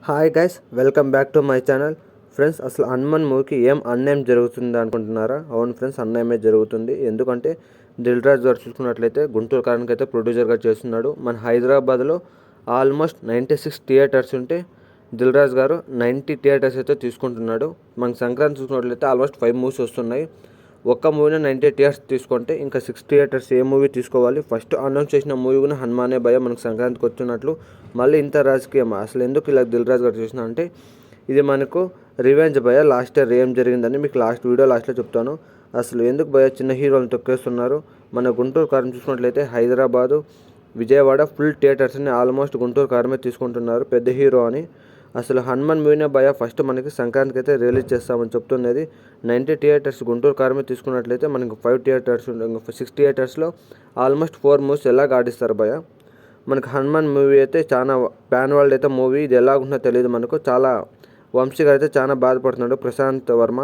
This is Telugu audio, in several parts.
Hi guys, welcome back to my channel. Friends, అసలు హనుమాన్ మూవీకి ఏం అన్యాయం జరుగుతుంది అనుకుంటున్నారా? అవును ఫ్రెండ్స్, అన్యాయమే జరుగుతుంది. ఎందుకంటే దిల్ రాజు గారు చూసుకున్నట్లయితే గుంటూరు కారానికి అయితే ప్రొడ్యూసర్గా చేస్తున్నాడు. మన హైదరాబాద్లో ఆల్మోస్ట్ 96 థియేటర్స్ ఉంటే దిల్ రాజు గారు 90 థియేటర్స్ అయితే తీసుకుంటున్నాడు. మనకి సంక్రాంతి చూసుకున్నట్లయితే ఆల్మోస్ట్ 5 మూవీస్ వస్తున్నాయి. ఒక్క మూవీని 90 థియేటర్స్ తీసుకుంటే ఇంకా 6 థియేటర్స్ ఏ మూవీ తీసుకోవాలి? ఫస్ట్ అనౌన్స్ చేసిన మూవీ కూడా హనుమానే భయ మనకు సంక్రాంతికి వచ్చినట్లు. మళ్ళీ ఇంత రాజకీయం అసలు ఎందుకు ఇలా దిల్ రాజు గారు చేసిన అంటే ఇది మనకు రివెంజ్ భయ. లాస్ట్ ఇయర్ ఏం జరిగిందని మీకు వీడియో లాస్ట్లో చెప్తాను. అసలు ఎందుకు భయ చిన్న హీరోలను తొక్కేస్తున్నారు? మన గుంటూరు కారం చూసుకున్నట్లయితే హైదరాబాదు, విజయవాడ ఫుల్ థియేటర్స్ని ఆల్మోస్ట్ గుంటూరు కారమే తీసుకుంటున్నారు పెద్ద హీరో అని. అసలు హనుమాన్ మూవీనే భయ ఫస్ట్ మనకి సంక్రాంతికి అయితే రిలీజ్ చేస్తామని చెప్తున్నది. 90 థియేటర్స్ గుంటూరు కారమే తీసుకున్నట్లయితే మనకి 5 థియేటర్స్ 6 థియేటర్స్లో ఆల్మోస్ట్ 4 మూవీస్ ఎలాగ ఆడిస్తారు భయ. మనకి హనుమాన్ మూవీ అయితే చాలా ప్యాన్ వరల్డ్ అయితే మూవీ ఇది ఎలాగుంటుందో తెలియదు మనకు. చాలా వంశీ గారు అయితే చాలా బాధపడుతున్నాడు, ప్రశాంత్ వర్మ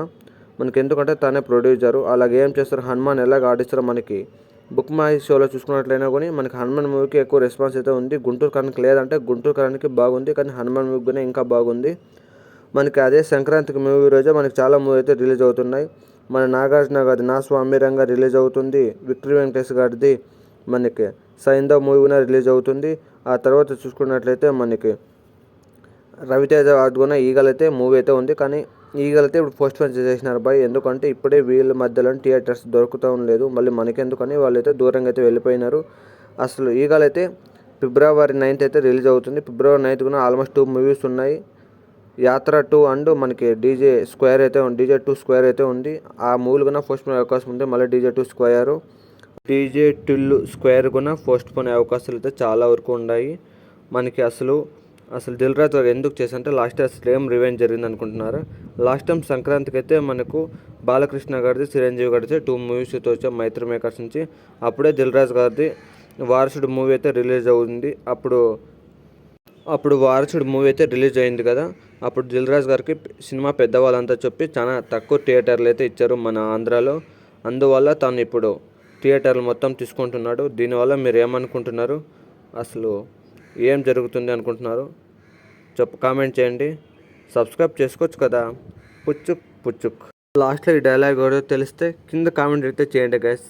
మనకి. ఎందుకంటే తనే ప్రొడ్యూసరు. అలాగే ఏం చేస్తారు, హనుమాన్ ఎలాగ ఆడిస్తారో మనకి బుక్ మై షోలో చూసుకున్నట్లయినా కానీ మనకి హనుమాన్ మూవీకి ఎక్కువ రెస్పాన్స్ అయితే ఉంది. గుంటూరు కారానికి లేదంటే గుంటూరు కారానికి బాగుంది, కానీ హనుమాన్ మూవీకి ఇంకా బాగుంది. మనకి అదే సంక్రాంతికి మూవీ రోజే మనకి చాలా మూవీ అయితే రిలీజ్ అవుతున్నాయి. మన నాగార్జున గారిది నా స్వామి రంగా రిలీజ్ అవుతుంది. విక్టరీ వెంకటేష్ గారిది మనకి సైంధవ్ మూవీ కూడా రిలీజ్ అవుతుంది. ఆ తర్వాత చూసుకున్నట్లయితే మనకి రవితేజ ఆడుకున్న ఈగల్ అయితే మూవీ అయితే ఉంది. కానీ ఈగల్ అయితే ఇప్పుడు పోస్ట్ పోన్ చేసేసినారు బాయ్. ఎందుకంటే ఇప్పుడే వీళ్ళ మధ్యలో థియేటర్స్ దొరుకుతూ లేదు. మళ్ళీ మనకెందుకని వాళ్ళైతే దూరంగా అయితే వెళ్ళిపోయినారు. అసలు ఈగల్ అయితే ఫిబ్రవరి 9th అయితే రిలీజ్ అవుతుంది. ఫిబ్రవరి 9th కూడా ఆల్మోస్ట్ 2 మూవీస్ ఉన్నాయి. యాత్ర 2 అండ్ మనకి డీజే 2 అయితే ఉంది. ఆ మూవీలు కూడా పోస్ట్ పోనే అవకాశం ఉంది. మళ్ళీ డీజే 2 స్క్వేర్ కూడా పోస్ట్ పోనే అవకాశాలు అయితే చాలా వరకు ఉన్నాయి మనకి. అసలు దిల్ రాజు గారు ఎందుకు చేశారంటే లాస్ట్ ఇయర్ సేమ్ రివెంజ్ జరిగింది అనుకుంటున్నారు. లాస్ట్ టైం సంక్రాంతికి అయితే మనకు బాలకృష్ణ గారిది, చిరంజీవి గారిది 2 మూవీస్ అయితే వచ్చాయి మైత్రి మేకర్స్ నుంచి. అప్పుడే దిల్ రాజు గారిది వారసుడు మూవీ అయితే రిలీజ్ అవుతుంది. అప్పుడు వారసుడు మూవీ అయితే రిలీజ్ అయింది కదా. అప్పుడు దిల్ రాజు గారికి సినిమా పెద్దవాళ్ళంతా చెప్పి చాలా తక్కువ థియేటర్లు అయితే ఇచ్చారు మన ఆంధ్రాలో. అందువల్ల తను ఇప్పుడు థియేటర్లు మొత్తం తీసుకుంటున్నాడు. దీనివల్ల మీరు ఏమనుకుంటున్నారు? అసలు ఏం జరుగుతుంది అనుకుంటున్నారు? కామెంట్ చేయండి. సబ్స్క్రైబ్ చేసుకోవచ్చు కదా. పుచ్చుక్ పుచ్చుక్. లాస్ట్లో ఈ డైలాగ్ ఎవరో తెలిస్తే కింద కామెంట్ అయితే చేయండి గైస్.